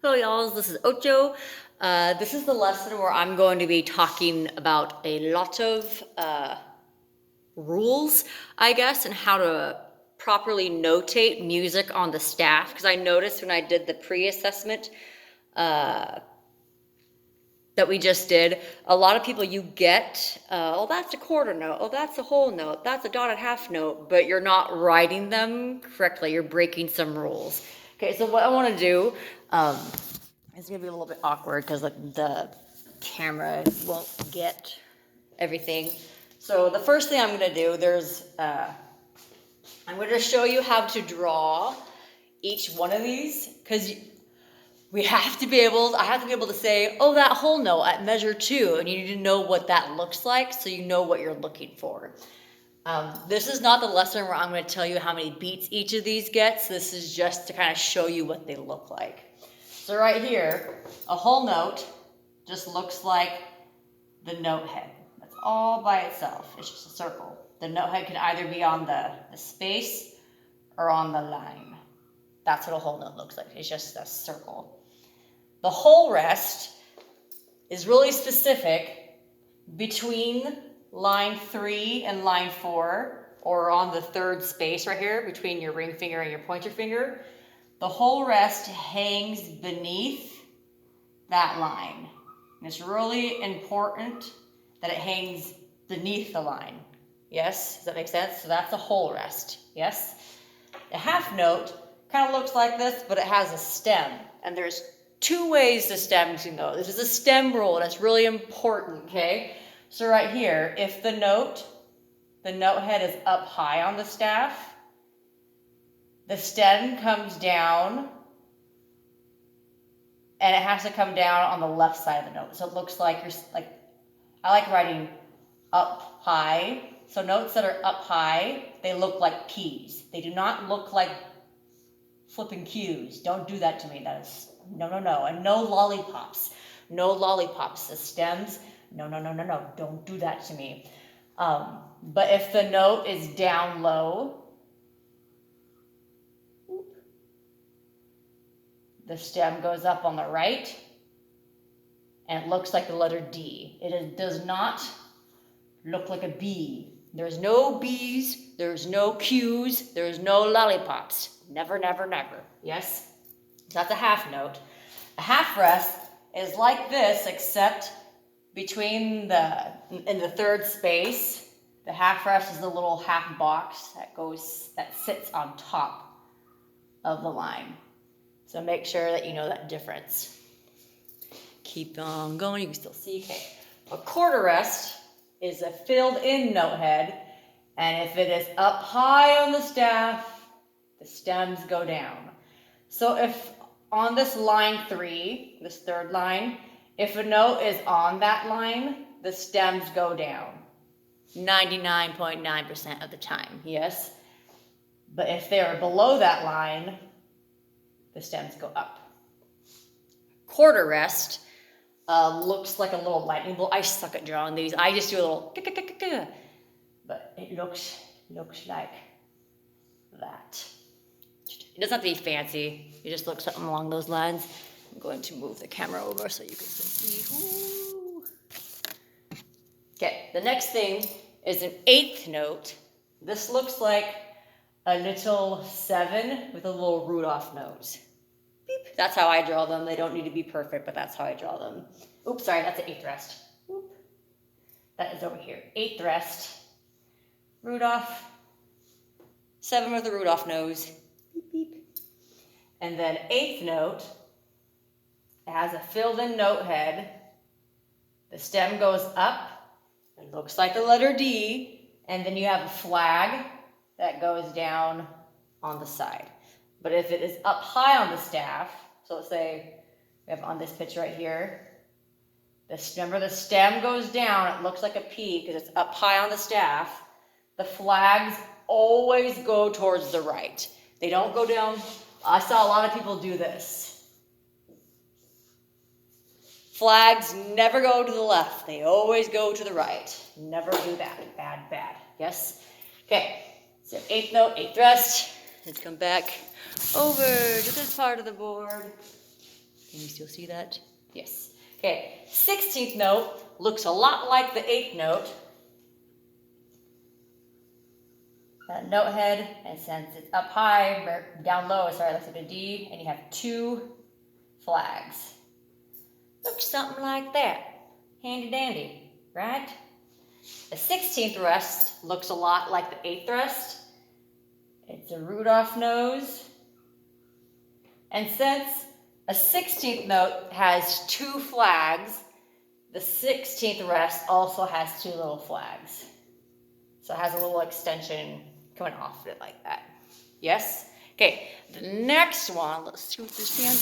Hello, y'all. This is Ocho. This is the lesson where I'm going to be talking about a lot of rules, I guess, and how to properly notate music on the staff. Because I noticed when I did the pre-assessment that we just did, a lot of people you get, oh, that's a quarter note, oh, that's a whole note, that's a dotted half note, but you're not writing them correctly. You're breaking some rules. Okay, so what I want to do, it's gonna be a little bit awkward because the camera won't get everything. So the first thing I'm gonna do, I'm gonna show you how to draw each one of these, because I have to be able to say, oh, that whole note at measure 2, and you need to know what that looks like so you know what you're looking for. This is not the lesson where I'm going to tell you how many beats each of these gets. This is just to kind of show you what they look like. So right here, a whole note just looks like the note head. That's all by itself. It's just a circle. The note head can either be on the space or on the line. That's what a whole note looks like. It's just a circle. The whole rest is really specific between line 3 and line 4, or on the third space right here between your ring finger and your pointer finger. The whole rest hangs beneath that line. And it's really important that it hangs beneath the line. Yes? Does that make sense? So that's the whole rest. Yes? A half note kind of looks like this, but it has a stem. And there's 2 ways the stem can go. This is a stem rule, and it's really important, okay? So right here, if the note head is up high on the staff, the stem comes down, and it has to come down on the left side of the note. So it looks like I like writing up high. So notes that are up high, they look like P's. They do not look like flipping Q's. Don't do that to me. That is no. And no lollipops. No lollipops. The stems, no. Don't do that to me. But if the note is down low, the stem goes up on the right, and it looks like the letter D. Does not look like a B. There's no B's, there's no Q's, there's no lollipops. Never. Yes? That's a half note. A half rest is like this, except between in the third space, the half rest is the little half box that sits on top of the line. So make sure that you know that difference. Keep on going, you can still see. Okay. A quarter rest is a filled in note head, and if it is up high on the staff, the stems go down. So if on this line 3, this third line, if a note is on that line, the stems go down 99.9% of the time, yes? But if they're below that line, the stems go up. Quarter rest looks like a little lightning bolt. I suck at drawing these. I just do a little, but it looks like that. It doesn't have to be fancy. It just looks something along those lines. I'm going to move the camera over so you can see. Ooh. Okay, the next thing is an 8th note. This looks like a little 7 with a little Rudolph nose. Beep. That's how I draw them. They don't need to be perfect, but that's how I draw them. Oops, sorry, that's an 8th rest. Oop. That is over here. 8th rest. Rudolph. 7 with a Rudolph nose. Beep, beep. And then 8th note has a filled in note head. The stem goes up. It looks like the letter D. And then you have a flag that goes down on the side. But if it is up high on the staff, so let's say we have on this picture right here, remember the stem goes down, it looks like a P because it's up high on the staff. The flags always go towards the right. They don't go down. I saw a lot of people do this. Flags never go to the left. They always go to the right. Never do that. Bad. Yes? Okay. So 8th note, 8th rest. Let's come back over to this part of the board. Can you still see that? Yes. Okay, 16th note looks a lot like the 8th note. That note head, and since it's up high, or down low, sorry, it looks like a D, and you have 2 flags. Looks something like that. Handy dandy, right? The 16th rest looks a lot like the 8th rest. It's a Rudolph nose. And since a 16th note has 2 flags, the 16th rest also has 2 little flags. So it has a little extension coming off of it like that. Yes? Okay, the next one, let's see what this down.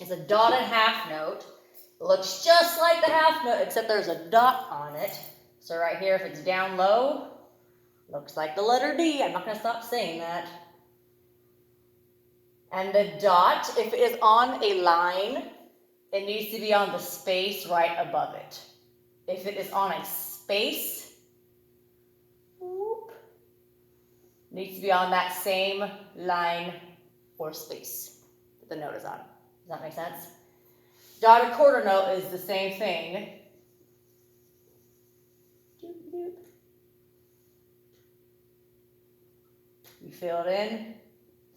Is a dotted half note. It looks just like the half note, except there's a dot on it. So right here, if it's down low, looks like the letter D. I'm not going to stop saying that. And the dot, if it is on a line, it needs to be on the space right above it. If it is on a space, whoop, needs to be on that same line or space that the note is on. Does that make sense? Dotted quarter note is the same thing. You fill it in.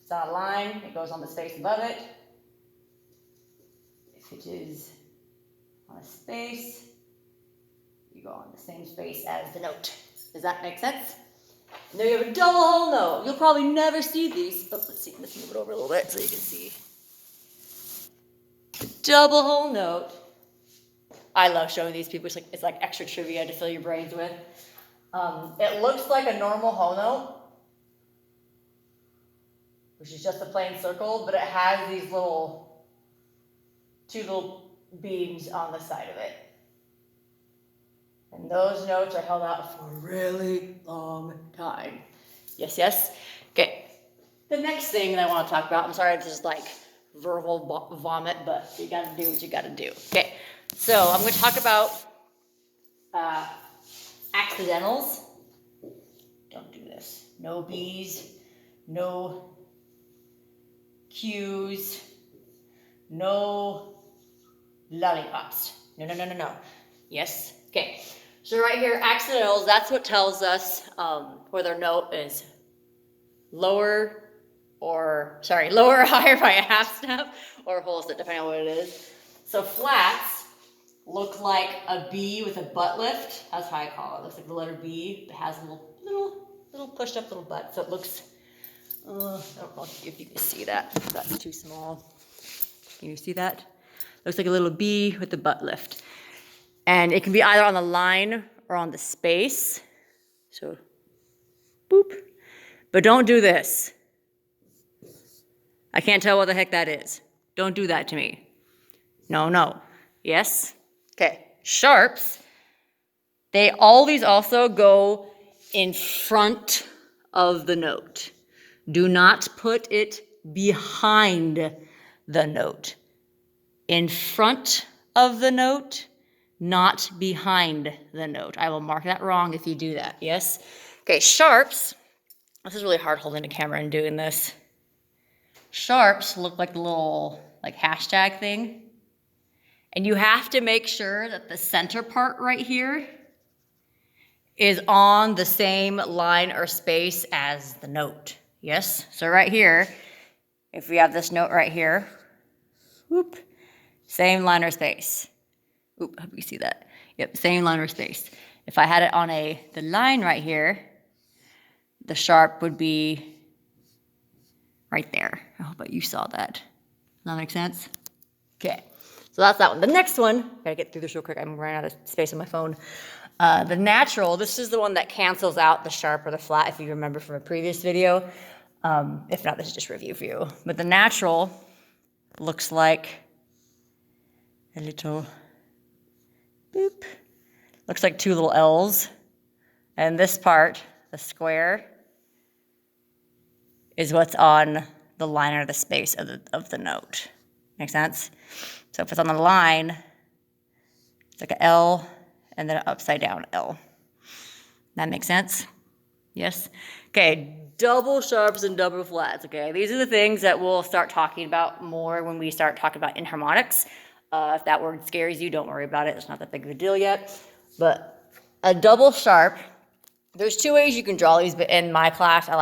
It's on a line. It goes on the space above it. If it is on a space, you go on the same space as the note. Does that make sense? And then you have a double hole note. You'll probably never see these, but let's see. Let's move it over a little bit so you can see. Double hole note. I love showing these people. It's like extra trivia to fill your brains with. It looks like a normal hole note, which is just a plain circle, but it has these 2 little beams on the side of it. And those notes are held out for a really long time. Yes, yes? Okay. The next thing that I want to talk about, I'm sorry if this is like verbal vomit, but you gotta do what you gotta do. Okay, so I'm gonna talk about accidentals. Don't do this. No B's, no Q's, no lollipops. No, no, no, no, no. Yes? Okay. So right here, accidentals, that's what tells us whether a note is lower or higher by a half step or a whole step, depending on what it is. So flats look like a B with a butt lift. That's how I call it. It looks like the letter B. It has a little pushed up little butt. So it looks, I don't know if you can see that. That's too small. Can you see that? Looks like a little B with the butt lift. And it can be either on the line or on the space. So, boop. But don't do this. I can't tell what the heck that is. Don't do that to me. No, no. Yes? Okay. Sharps. All these also go in front of the note. Do not put it behind the note. In front of the note, not behind the note. I will mark that wrong if you do that. Yes? Okay, sharps. This is really hard holding the camera and doing this. Sharps look like the little hashtag thing. And you have to make sure that the center part right here is on the same line or space as the note. Yes? So right here, if we have this note right here, whoop, same line or space. Oop, I hope you see that. Yep, same line or space. If I had it on the line right here, the sharp would be right there. I hope you saw that. Does that make sense? Okay, so that's that one. The next one, gotta get through this real quick. I'm running out of space on my phone. The natural, this is the one that cancels out the sharp or the flat, if you remember from a previous video. If not, this is just review for you. But the natural looks like a little boop. Looks like 2 little L's. And this part, the square, is what's on the line or the space of the note. Make sense? So if it's on the line, it's like an L and then an upside down L. That makes sense? Yes? Okay, double sharps and double flats, okay? These are the things that we'll start talking about more when we start talking about inharmonics. If that word scares you, don't worry about it. It's not that big of a deal yet. But a double sharp, there's two ways you can draw these, but in my class, I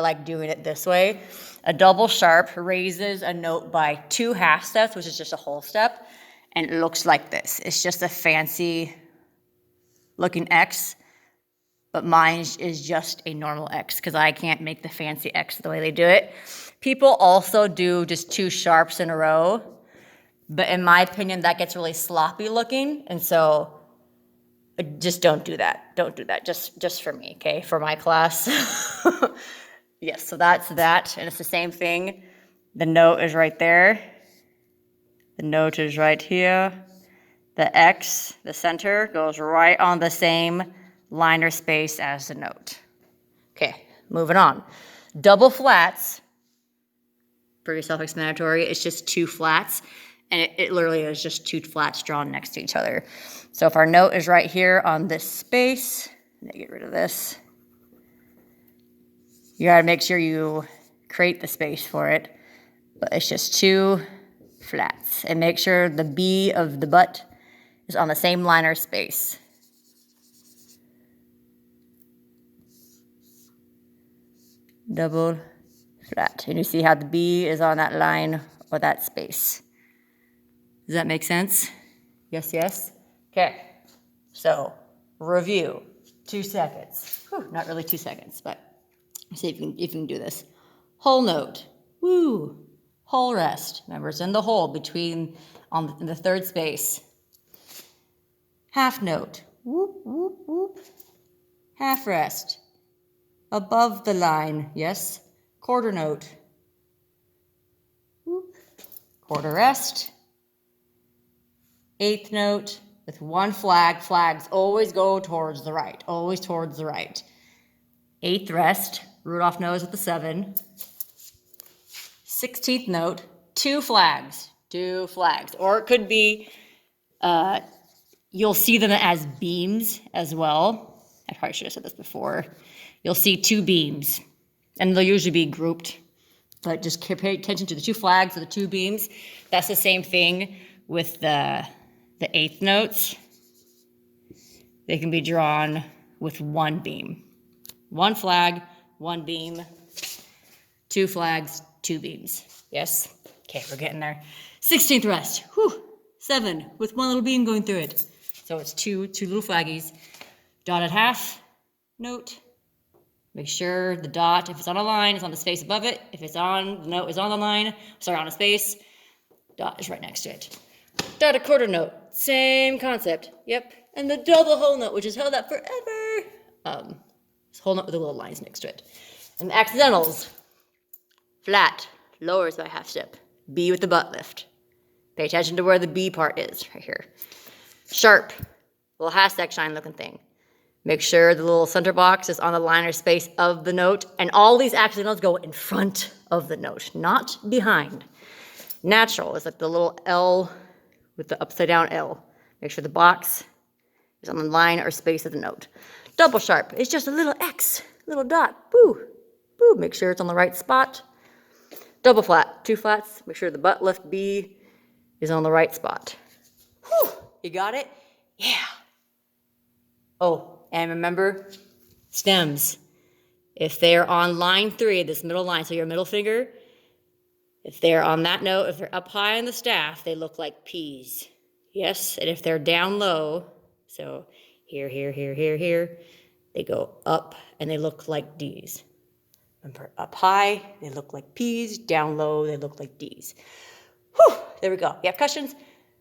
like doing it this way. A double sharp raises a note by 2 half steps, which is just a whole step, and it looks like this. It's just a fancy looking X, but mine is just a normal X because I can't make the fancy X the way they do it. People also do just 2 sharps in a row, but in my opinion, that gets really sloppy looking, and so just don't do that. Don't do that, just for me, okay, for my class. Yes, so that's that, and it's the same thing. The note is right there. The note is right here. The X, the center, goes right on the same liner space as the note. Okay, moving on. Double flats, pretty self-explanatory. It's just 2 flats, and it literally is just 2 flats drawn next to each other. So if our note is right here on this space, let me get rid of this. You gotta make sure you create the space for it, but it's just 2 flats. And make sure the B of the butt is on the same liner space. Double flat. And you see how the B is on that line or that space. Does that make sense? Yes, yes? Okay. So, review. 2 seconds. Whew, not really 2 seconds, but see if you can do this. Whole note. Woo. Whole rest. Remember, it's in the hole between in the 3rd space. Half note. Whoop, whoop, whoop. Half rest. Above the line, yes. Quarter note. Whoop. Quarter rest. 8th note with 1 flag. Flags always go towards the right. Always towards the right. 8th rest. Rudolph knows with the 7. 16th note. 2 flags. 2 flags. Or it could be, you'll see them as beams as well. I probably should have said this before. You'll see 2 beams, and they'll usually be grouped, but just pay attention to the 2 flags or the 2 beams. That's the same thing with the 8th notes. They can be drawn with 1 beam. 1 flag, 1 beam, 2 flags, 2 beams. Yes? Okay, we're getting there. 16th rest. Whew. 7 with 1 little beam going through it. So it's two little flaggies. Dotted half note. Make sure the dot, if it's on a line, is on the space above it. If it's on, the note is on the line, on a space, dot is right next to it. Dotted quarter note, same concept. Yep. And the double whole note, which is held up forever. This whole note with the little lines next to it. And the accidentals, flat, lowers by half step. B with the butt lift. Pay attention to where the B part is, right here. Sharp, little hashtag shine looking thing. Make sure the little center box is on the liner space of the note, and all these accidentals go in front of the note, not behind. Natural is like the little L with the upside down L. Make sure the box is on the line or space of the note. Double sharp is just a little X, little dot, boo, boo. Make sure it's on the right spot. Double flat, 2 flats. Make sure the butt lift B is on the right spot. Whew, you got it? Yeah. Oh, and remember, stems. If they're on line 3, this middle line, so your middle finger, if they're on that note, if they're up high on the staff, they look like P's. Yes, and if they're down low, so here, here, here, here, here, they go up and they look like D's. Remember, up high, they look like P's. Down low, they look like D's. Whew, there we go. If you have questions,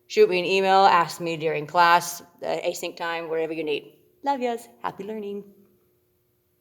shoot me an email, ask me during class, async time, wherever you need. Love yous. Happy learning.